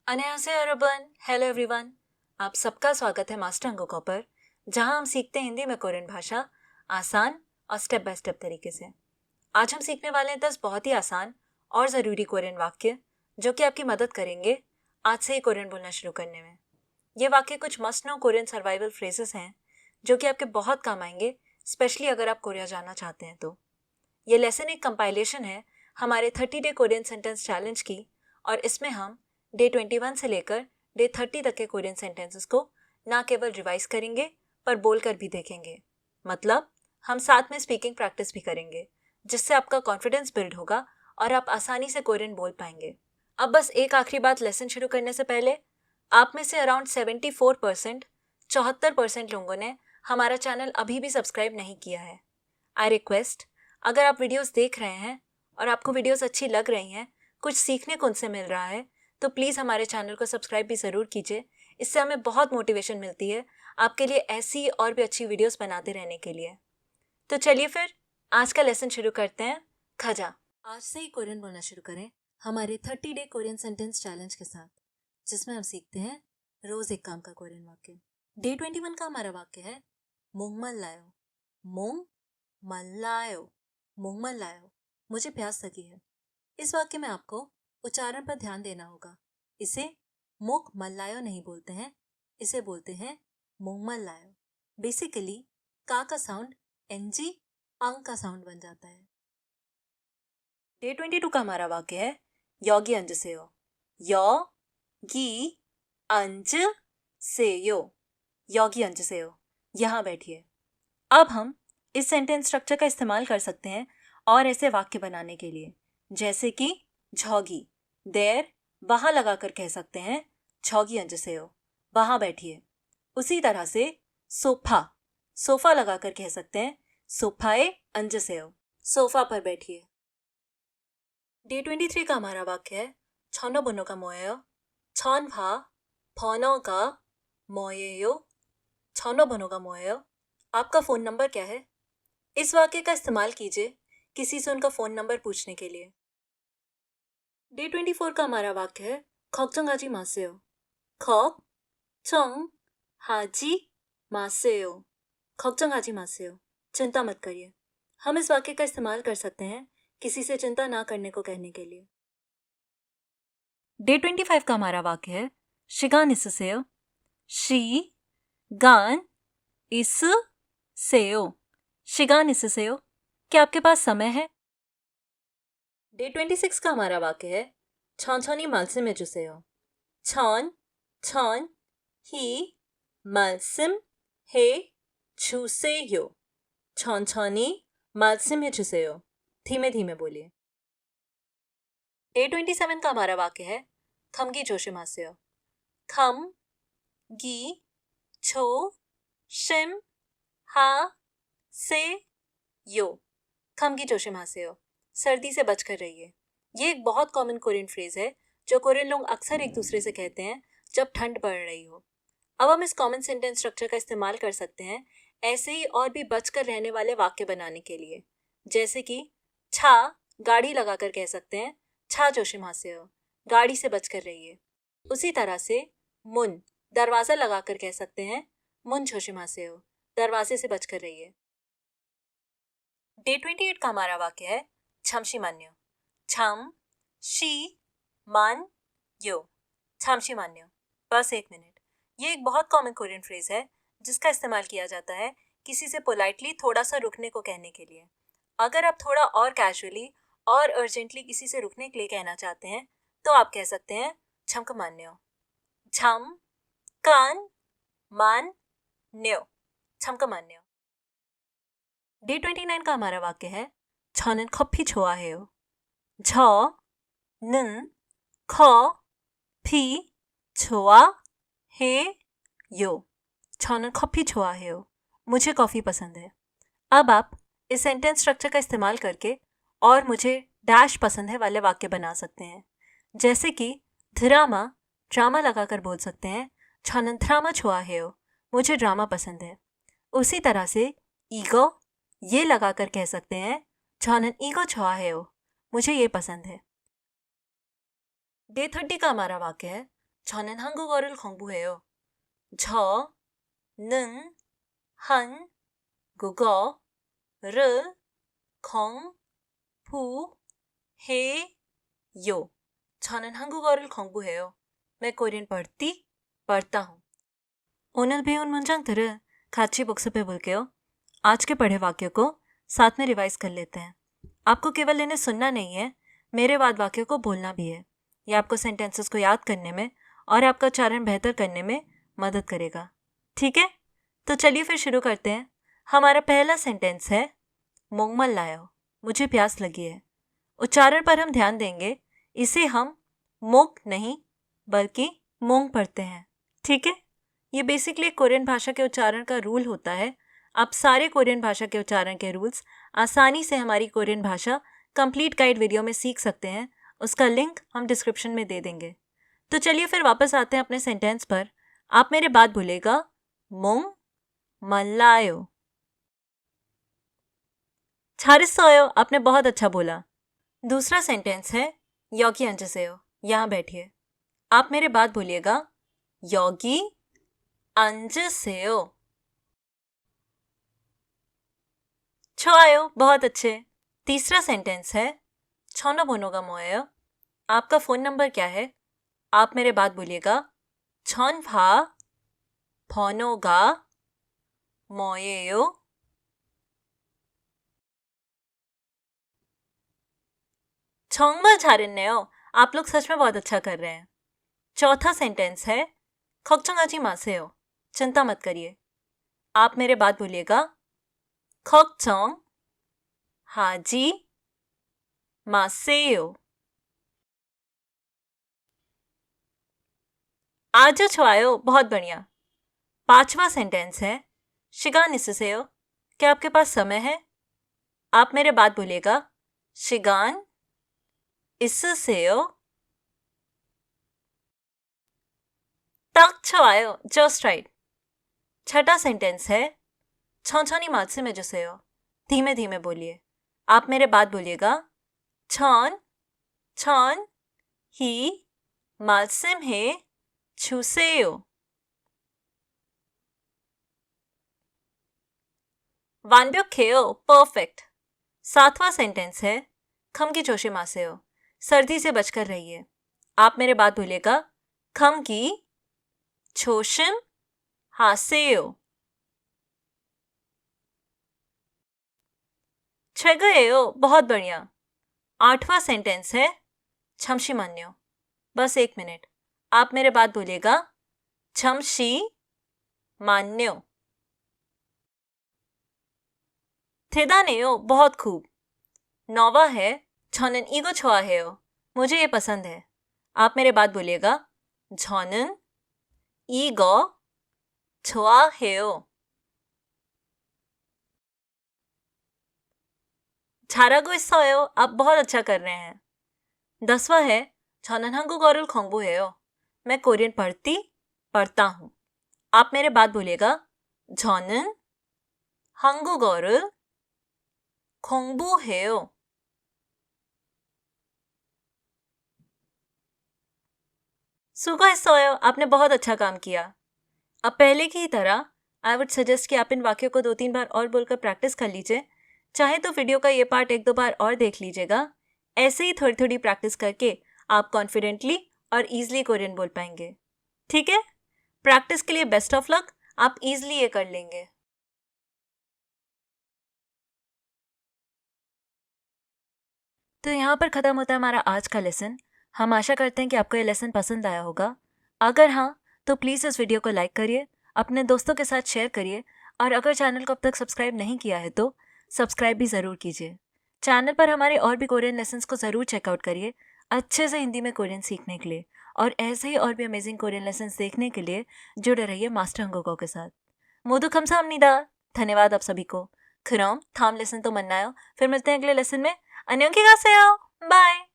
अन्यहासेयो यरोबन, hello everyone. आप सबका स्वागत है मास्टर अंगों पर, जहां हम सीखते हैं हिंदी में कोरियन भाषा आसान और स्टेप बाय स्टेप तरीके से। आज हम सीखने वाले हैं 10 बहुत ही आसान और ज़रूरी कोरियन वाक्य जो कि आपकी मदद करेंगे आज से ही कोरियन बोलना शुरू करने में। ये वाक्य कुछ must know Korean survival phrases हैं जो कि आपके बहुत काम आएंगे, स्पेशली अगर आप कोरिया जाना चाहते हैं तो। ये लेसन एक कंपाइलेशन है हमारे 30 डे कोरियन सेंटेंस चैलेंज की, और इसमें हम डे 21 से लेकर डे 30 तक के कोरियन सेंटेंसेस को ना केवल रिवाइज करेंगे पर बोलकर भी देखेंगे। मतलब हम साथ में स्पीकिंग प्रैक्टिस भी करेंगे, जिससे आपका कॉन्फिडेंस बिल्ड होगा और आप आसानी से कोरियन बोल पाएंगे। अब बस एक आखिरी बात, लेसन शुरू करने से पहले आप में से अराउंड 74%, 74% लोगों ने हमारा चैनल अभी भी सब्सक्राइब नहीं किया है। आई रिक्वेस्ट, अगर आप वीडियोस देख रहे हैं और आपको वीडियोस अच्छी लग रही हैं, कुछ सीखने को उनसे मिल रहा है, तो प्लीज़ हमारे चैनल को सब्सक्राइब भी ज़रूर कीजिए। इससे हमें बहुत मोटिवेशन मिलती है आपके लिए ऐसी और भी अच्छी वीडियोस बनाते रहने के लिए। तो चलिए फिर आज का लेसन शुरू करते हैं। खजा, आज से ही कोरियन बोलना शुरू करें हमारे 30 डे कोरियन सेंटेंस चैलेंज के साथ, जिसमें हम सीखते हैं रोज एक काम का कोरियन वाक्य। डे 21 का हमारा वाक्य है मोंगमल्लायो। मोंगमल्लायो, मोंगमल्लायो, मुझे प्यास लगी है। इस वाक्य में आपको उच्चारण पर ध्यान देना होगा। इसे मोक मल्लायो नहीं बोलते हैं, इसे बोलते हैं मोंगमल्लायो। बेसिकली का साउंड एनजी अंग का साउंड बन जाता है। डे 22 का हमारा वाक्य है योगी अंजसेयो। योगी अंजसेयो, योगी अंजसेयो, यहाँ बैठिए। अब हम इस सेंटेंस स्ट्रक्चर का इस्तेमाल कर सकते हैं और ऐसे वाक्य बनाने के लिए, जैसे कि झॉगी, देर वहां लगाकर कह सकते हैं झॉगी अंजसेयो, वहां बैठिए। उसी तरह से सोफा, सोफा लगाकर कह सकते हैं सोफाए अंजसेयो, सोफा पर बैठिए। डे 23 का हमारा वाक्य है छनो बोनो का मो예요। छन भा फोनो का मो예요, छनो बोनो का मो예요। आपका फोन नंबर क्या है? इस वाक्य का इस्तेमाल कीजिए किसी से उनका फोन नंबर पूछने के लिए। डे 24 का हमारा वाक्य है 걱정하지 마세요। 걱정하지 마세요, 걱정하지 마세요, चिंता मत करिए। हम इस वाक्य का इस्तेमाल कर सकते हैं किसी से चिंता ना करने को कहने के लिए। डे 25 का हमारा वाक्य है 시간 있으세요। 시간 있으세요, 시간 있으세요, क्या आपके पास समय है? डे 26 का हमारा वाक्य है 천천히 말씀해 주세요। 천천히 말씀해 주세요, 천천히 말씀해 주세요, धीमे धीमे बोलिए। डे 27 का हमारा वाक्य है 감기 조심하세요। 감기 조심하세요, 감기 조심하세요, सर्दी से बचकर रहिए। ये एक बहुत कॉमन कोरियन फ्रेज है जो कोरियन लोग अक्सर एक दूसरे से कहते हैं जब ठंड पड़ रही हो। अब हम इस कॉमन सेंटेंस स्ट्रक्चर का इस्तेमाल कर सकते हैं ऐसे ही और भी बचकर रहने वाले वाक्य बनाने के लिए, जैसे कि छा गाड़ी लगाकर कह सकते हैं छा जोशिमासेयो, गाड़ी से बचकर रहिए। उसी तरह से मुन दरवाज़ा लगाकर कह सकते हैं मुन जोशिमासेयो, दरवाजे से बचकर रहिए। डे 28 का हमारा वाक्य है 잠시만요। 잠시만요, 잠시만요, बस एक मिनट। ये एक बहुत कॉमन कोरियन फ्रेज है जिसका इस्तेमाल किया जाता है किसी से पोलाइटली थोड़ा सा रुकने को कहने के लिए। अगर आप थोड़ा और कैजुअली और अर्जेंटली किसी से रुकने के लिए कहना चाहते हैं तो आप कह सकते हैं 잠깐만요। 잠깐만요, 잠깐만요। डे 29 का हमारा वाक्य है 저는 커피 좋아해요। 저는 커피 좋아해요, 저는 커피 좋아해요, मुझे कॉफ़ी पसंद है। अब आप इस सेंटेंस स्ट्रक्चर का इस्तेमाल करके और मुझे डैश पसंद है वाले वाक्य बना सकते हैं, जैसे कि ड्रामा, ड्रामा लगाकर बोल सकते हैं 저는 ड्रामा 좋아해요, मुझे ड्रामा पसंद है। उसी तरह से ईगो ये लगाकर कह सकते हैं 저는 이거 좋아해요, मुझे ये पसंद है। डे 30 का हमारा वाक्य है 저는 한국어를 공부해요. 저는 한국어를 공부해요. 저는 한국어를 공부해요. मैं कोरियन पढ़ता हूँ. 오늘 배운 문장들을 같이 복습해 볼게요. आज के पढ़े वाक्यों को साथ में रिवाइज कर लेते हैं. आपको केवल इन्हें सुनना नहीं है, मेरे बाद वाक्यों को बोलना भी है. ये आपको सेंटेंसेस को याद करने में और आपका उच्चारण बेहतर करने में मदद करेगा. ठीक है, तो चलिए फिर शुरू करते हैं. हमारा पहला सेंटेंस है मोंगमल लायो, मुझे प्यास लगी है. उच्चारण पर हम ध्यान देंगे. इसे हम मोक नहीं बल्कि मोंग पढ़ते हैं. ठीक है, ये बेसिकली कोरियन भाषा के उच्चारण का रूल होता है. आप सारे कोरियन भाषा के उच्चारण के रूल्स आसानी से हमारी कोरियन भाषा कंप्लीट गाइड वीडियो में सीख सकते हैं. उसका लिंक हम डिस्क्रिप्शन में दे देंगे. तो चलिए फिर वापस आते हैं अपने सेंटेंस पर. आप मेरे बात बोलेगा मोंग मल्लायो. 잘했어요, आपने बहुत अच्छा बोला. दूसरा सेंटेंस है यॉगी 앉으세요, यहाँ बैठिए. आप मेरे बात बोलिएगा यॉगी 앉으세요. 좋아요, बहुत अच्छे. तीसरा सेंटेंस है 전화번호가 뭐예요? आपका फ़ोन नंबर क्या है? आप मेरे बात बोलिएगा 전화번호가 뭐예요? 정말 잘했네요. आप लोग सच में बहुत अच्छा कर रहे हैं. चौथा सेंटेंस है 걱정하지 마세요, चिंता मत करिए. आप मेरे बात बोलिएगा 걱정하지 마세요. 아주 좋아요, बहुत बढ़िया. पांचवा सेंटेंस है 시간 있으세요? क्या आपके पास समय है? आप मेरे बात बोलिएगा 시간 있으세요? 딱 좋아요, just right. छठा सेंटेंस है 천천히 말씀해 주세요, धीमे धीमे बोलिए. आप मेरे बात बोलिएगा 천천히 말씀해 주세요. 완벽해요, परफेक्ट. सातवां सेंटेंस है 감기 조심하세요, सर्दी से बचकर रहिए. आप मेरे बात बोलिएगा 감기 조심하세요. 최고예요, बहुत बढ़िया. आठवां सेंटेंस है 잠시만요, बस 1 मिनट. आप मेरे बात बोलिएगा 잠시만요. 대단해요, बहुत खूब. नौवां है 저는 이거 좋아해요, मुझे ये पसंद है. आप मेरे बात बोलिएगा 저는 이거 좋아해요. 잘하고 있어요, आप बहुत अच्छा कर रहे हैं. 10वां है 저는 한국어를 공부해요, मैं कोरियन पढ़ता हूँ. आप मेरे बात बोलिएगा 저는 한국어를 공부해요. सुबह आपने बहुत अच्छा काम किया. अब पहले की ही तरह आई वुड सजेस्ट कि आप इन वाक्यों को 2-3 बार और बोलकर प्रैक्टिस कर लीजिए. चाहे तो वीडियो का ये पार्ट 1-2 बार और देख लीजिएगा. ऐसे ही थोड़ी थोड़ी प्रैक्टिस करके आप कॉन्फिडेंटली और ईजिली कोरियन बोल पाएंगे. ठीक है, प्रैक्टिस के लिए बेस्ट ऑफ लक. आप ईजिली ये कर लेंगे. तो यहाँ पर ख़त्म होता है हमारा आज का लेसन. हम आशा करते हैं कि आपको ये लेसन पसंद आया होगा. अगर हाँ तो प्लीज़ इस वीडियो को लाइक करिए, अपने दोस्तों के साथ शेयर करिए और अगर चैनल को अब तक सब्सक्राइब नहीं किया है तो सब्सक्राइब भी ज़रूर कीजिए. चैनल पर हमारे और भी कोरियन लेसन्स को ज़रूर चेकआउट करिए अच्छे से हिंदी में कोरियन सीखने के लिए. और ऐसे ही और भी अमेजिंग कोरियन लेसन्स देखने के लिए जुड़े रहिए मास्टर 한국어 के साथ. 모두 감사합니다. धन्यवाद आप सभी को. 그럼 다음 लेसन तो 만나요. फिर मिलते हैं अगले लेसन में. 안녕히 가세요. बाय.